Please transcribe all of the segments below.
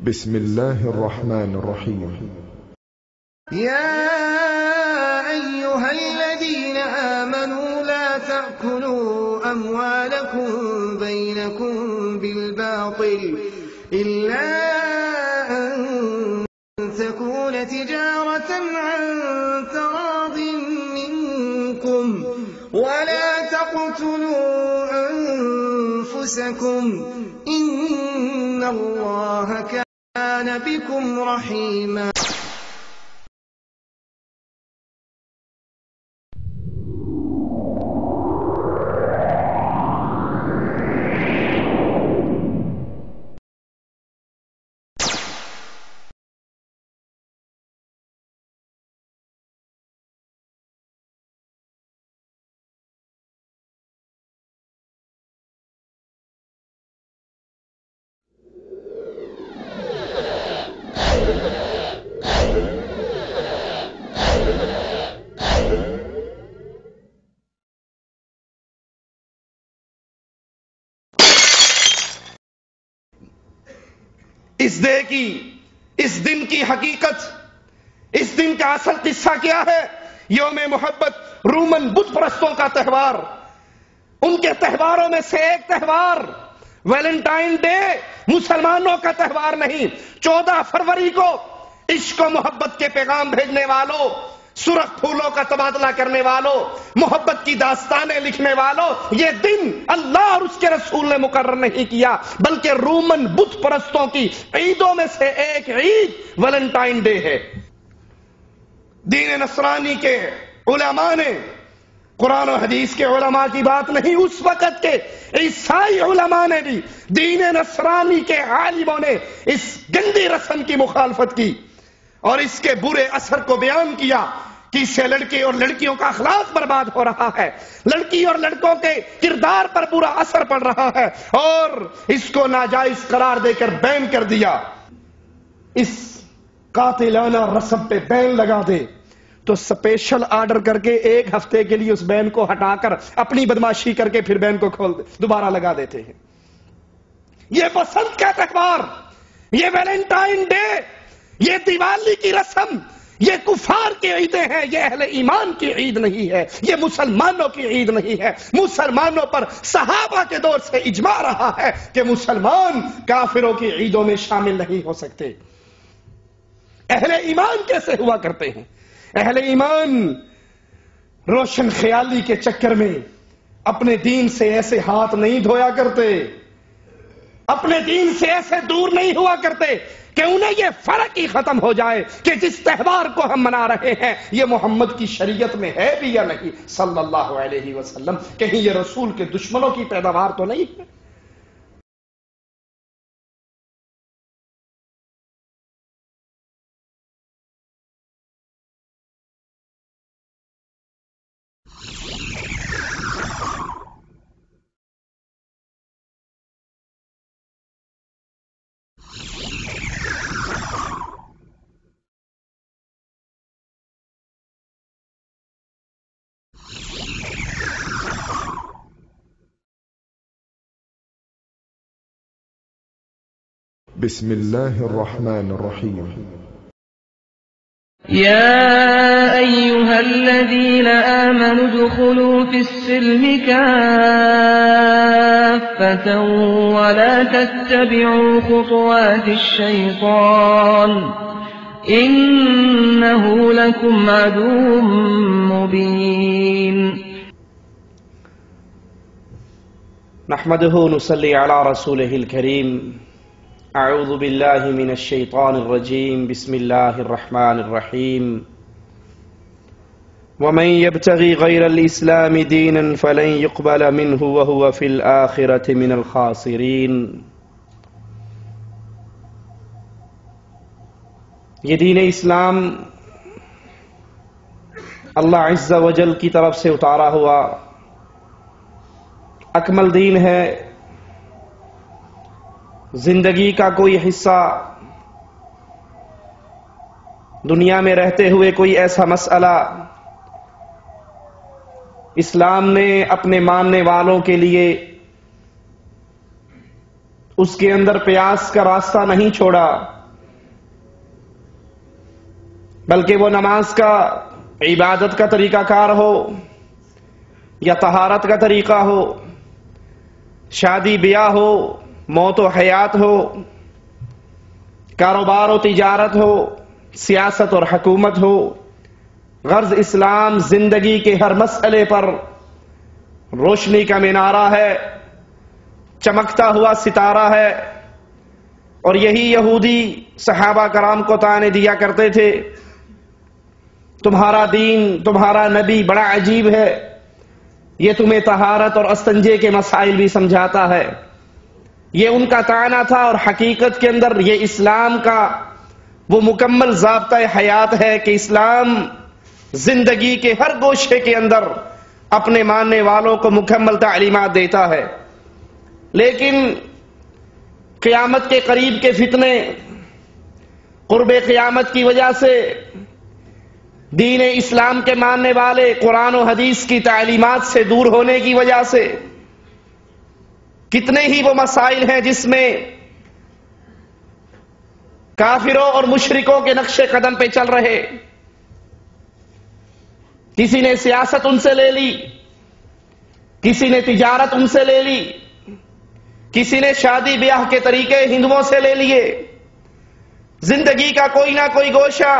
بسم الله الرحمن الرحيم. يا أيها الذين آمنوا لا تأكلوا أموالكم بينكم بالباطل إلا أن تكون تجارة عن تراض منكم ولا تقتلوا أنفسكم إن الله كان بكم رحيما. اس دن کی حقیقت، اس دن کا اصل قصہ کیا ہے؟ یوم محبت رومن بت پرستوں کا تہوار، ان کے تہواروں میں سے ایک تہوار ویلنٹائن ڈے مسلمانوں کا تہوار نہیں۔ 14 فروری کو عشق و محبت کے پیغام بھیجنے والوں، سرخ پھولوں کا تبادلہ کرنے والوں، محبت کی داستانیں لکھنے والوں، یہ دن اللہ اور اس کے رسول نے مقرر نہیں کیا، بلکہ رومن بت پرستوں کی عیدوں میں سے ایک عید ویلنٹائن ڈے ہے۔ دین نصرانی کے علماء نے، قرآن و حدیث کے علماء کی بات نہیں، اس وقت کے عیسائی علماء نے بھی، دین نصرانی کے عالموں نے اس گندی رسم کی مخالفت کی اور اس کے برے اثر کو بیان کیا کہ اس سے لڑکے اور لڑکیوں کا اخلاق برباد ہو رہا ہے، لڑکی اور لڑکوں کے کردار پر برا اثر پڑ رہا ہے، اور اس کو ناجائز قرار دے کر بین کر دیا۔ اس قاتلانہ رسم پہ بین لگا دے تو اسپیشل آرڈر کر کے ایک ہفتے کے لیے اس بین کو ہٹا کر اپنی بدماشی کر کے پھر بین کو کھول دوبارہ لگا دیتے ہیں۔ یہ بسنت کا تہوار، یہ ویلنٹائن ڈے، یہ دیوالی کی رسم، یہ کفار کی عیدیں ہیں، یہ اہل ایمان کی عید نہیں ہے، یہ مسلمانوں کی عید نہیں ہے۔ مسلمانوں پر صحابہ کے دور سے اجماع رہا ہے کہ مسلمان کافروں کی عیدوں میں شامل نہیں ہو سکتے۔ اہل ایمان کیسے ہوا کرتے ہیں؟ اہل ایمان روشن خیالی کے چکر میں اپنے دین سے ایسے ہاتھ نہیں دھویا کرتے، اپنے دین سے ایسے دور نہیں ہوا کرتے کہ انہیں یہ فرق ہی ختم ہو جائے کہ جس تہوار کو ہم منا رہے ہیں یہ محمد کی شریعت میں ہے بھی یا نہیں صلی اللہ علیہ وسلم، کہیں یہ رسول کے دشمنوں کی پیداوار تو نہیں ہے۔ بسم الله الرحمن الرحيم. يا أيها الذين آمنوا ادخلوا في السلم كافة ولا تتبعوا خطوات الشيطان إنه لكم عدو مبين. نحمده نصلي على رسوله الكريم. اعوذ باللہ من الشیطان الرجیم. بسم اللہ الرحمن الرحیم. ومن يبتغي غیر الاسلام دینا فلن يقبل منه وهو في الآخرة من الخاسرین. یہ دین اسلام اللہ عز و جل کی طرف سے اتارا ہوا اکمل دین ہے. زندگی کا کوئی حصہ، دنیا میں رہتے ہوئے کوئی ایسا مسئلہ اسلام نے اپنے ماننے والوں کے لیے اس کے اندر پیاس کا راستہ نہیں چھوڑا، بلکہ وہ نماز کا، عبادت کا طریقہ کار ہو یا طہارت کا طریقہ ہو، شادی بیاہ ہو، موت و حیات ہو، کاروبار و تجارت ہو، سیاست اور حکومت ہو، غرض اسلام زندگی کے ہر مسئلے پر روشنی کا مینارہ ہے، چمکتا ہوا ستارہ ہے۔ اور یہی یہودی صحابہ کرام کو طعنے دیا کرتے تھے، تمہارا دین، تمہارا نبی بڑا عجیب ہے، یہ تمہیں طہارت اور استنجے کے مسائل بھی سمجھاتا ہے۔ یہ ان کا طعنہ تھا، اور حقیقت کے اندر یہ اسلام کا وہ مکمل ضابطۂ حیات ہے کہ اسلام زندگی کے ہر گوشے کے اندر اپنے ماننے والوں کو مکمل تعلیمات دیتا ہے۔ لیکن قیامت کے قریب کے فتنے، قرب قیامت کی وجہ سے دین اسلام کے ماننے والے قرآن و حدیث کی تعلیمات سے دور ہونے کی وجہ سے کتنے ہی وہ مسائل ہیں جس میں کافروں اور مشرکوں کے نقش قدم پہ چل رہے۔ کسی نے سیاست ان سے لے لی، کسی نے تجارت ان سے لے لی، کسی نے شادی بیاہ کے طریقے ہندوؤں سے لے لیے۔ زندگی کا کوئی نہ کوئی گوشہ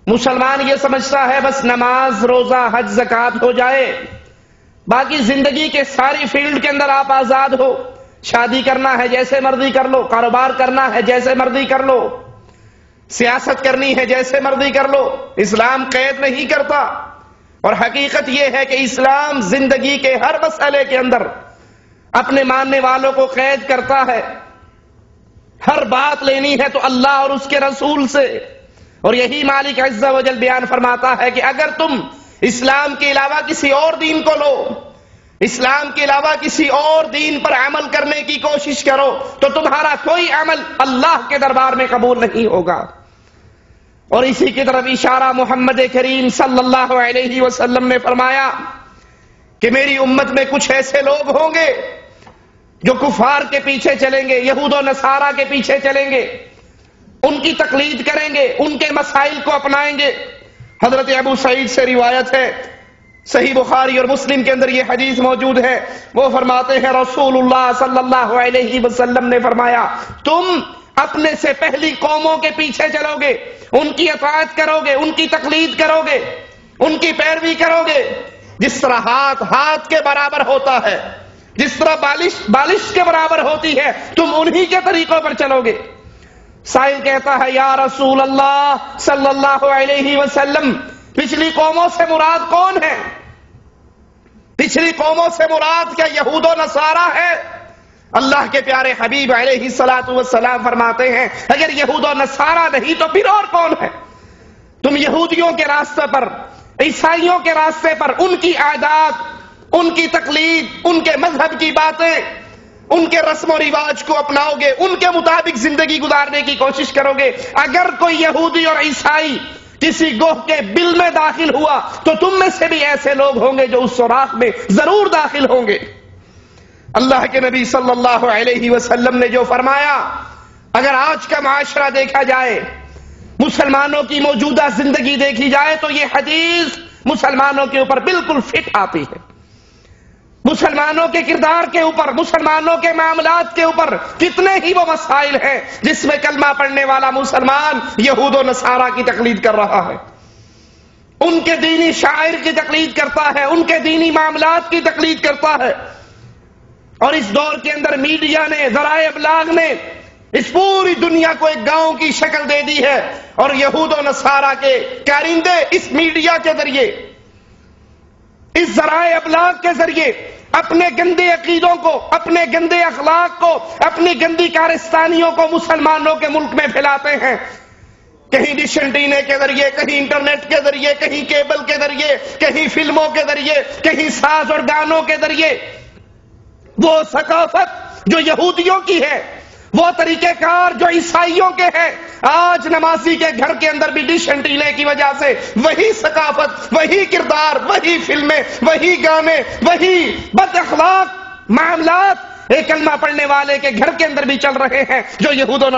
مسلمان یہ سمجھتا ہے بس نماز، روزہ، حج، زکوٰۃ ہو جائے، باقی زندگی کے ساری فیلڈ کے اندر آپ آزاد ہو، شادی کرنا ہے جیسے مرضی کر لو، کاروبار کرنا ہے جیسے مرضی کر لو، سیاست کرنی ہے جیسے مرضی کر لو، اسلام قید نہیں کرتا۔ اور حقیقت یہ ہے کہ اسلام زندگی کے ہر مسئلے کے اندر اپنے ماننے والوں کو قید کرتا ہے۔ ہر بات لینی ہے تو اللہ اور اس کے رسول سے، اور یہی مالک عز و جل بیان فرماتا ہے کہ اگر تم اسلام کے علاوہ کسی اور دین کو لو، اسلام کے علاوہ کسی اور دین پر عمل کرنے کی کوشش کرو تو تمہارا کوئی عمل اللہ کے دربار میں قبول نہیں ہوگا۔ اور اسی کی طرف اشارہ محمد کریم صلی اللہ علیہ وسلم نے فرمایا کہ میری امت میں کچھ ایسے لوگ ہوں گے جو کفار کے پیچھے چلیں گے، یہود و نصارہ کے پیچھے چلیں گے، ان کی تقلید کریں گے، ان کے مسائل کو اپنائیں گے۔ حضرت ابو سعید سے روایت ہے، صحیح بخاری اور مسلم کے اندر یہ حدیث موجود ہے، وہ فرماتے ہیں رسول اللہ صلی اللہ علیہ وسلم نے فرمایا تم اپنے سے پہلی قوموں کے پیچھے چلو گے، ان کی اطاعت کرو گے، ان کی تقلید کرو گے، ان کی پیروی کرو گے۔ جس طرح ہاتھ کے برابر ہوتا ہے، جس طرح بالش کے برابر ہوتی ہے، تم انہی کے طریقوں پر چلو گے۔ سائل کہتا ہے یا رسول اللہ صلی اللہ علیہ وسلم پچھلی قوموں سے مراد کون ہے؟ پچھلی قوموں سے مراد کیا یہود و نصارہ ہے؟ اللہ کے پیارے حبیب علیہ الصلوۃ والسلام فرماتے ہیں اگر یہود و نصارہ نہیں تو پھر اور کون ہے؟ تم یہودیوں کے راستے پر، عیسائیوں کے راستے پر ان کی عادات، ان کی تقلید، ان کے مذہب کی باتیں، ان کے رسم و رواج کو اپناؤ گے، ان کے مطابق زندگی گزارنے کی کوشش کرو گے۔ اگر کوئی یہودی اور عیسائی کسی گوہ کے بل میں داخل ہوا تو تم میں سے بھی ایسے لوگ ہوں گے جو اس سوراخ میں ضرور داخل ہوں گے۔ اللہ کے نبی صلی اللہ علیہ وسلم نے جو فرمایا، اگر آج کا معاشرہ دیکھا جائے، مسلمانوں کی موجودہ زندگی دیکھی جائے تو یہ حدیث مسلمانوں کے اوپر بالکل فٹ آتی ہے۔ مسلمانوں کے کردار کے اوپر، مسلمانوں کے معاملات کے اوپر کتنے ہی وہ مسائل ہیں جس میں کلمہ پڑھنے والا مسلمان یہود و نصارہ کی تقلید کر رہا ہے، ان کے دینی شاعر کی تقلید کرتا ہے، ان کے دینی معاملات کی تقلید کرتا ہے۔ اور اس دور کے اندر میڈیا نے، ذرائع ابلاغ نے اس پوری دنیا کو ایک گاؤں کی شکل دے دی ہے، اور یہود و نصارہ کے کارندے اس میڈیا کے ذریعے، اس ذرائع ابلاغ کے ذریعے اپنے گندے عقیدوں کو، اپنے گندے اخلاق کو، اپنی گندی کارستانیوں کو مسلمانوں کے ملک میں پھیلاتے ہیں۔ کہیں ڈش اینٹینے کے ذریعے، کہیں انٹرنیٹ کے ذریعے، کہیں کیبل کے ذریعے، کہیں فلموں کے ذریعے، کہیں ساز اور گانوں کے ذریعے وہ ثقافت جو یہودیوں کی ہے، وہ طریقہ کار جو عیسائیوں کے ہیں، آج نمازی کے گھر کے اندر بھی ڈش اینٹینے کی وجہ سے وہی ثقافت، وہی کردار، وہی فلمیں، وہی گانے، وہی بد اخلاق معاملات ایک کلمہ پڑھنے والے کے گھر کے اندر بھی چل رہے ہیں جو یہود و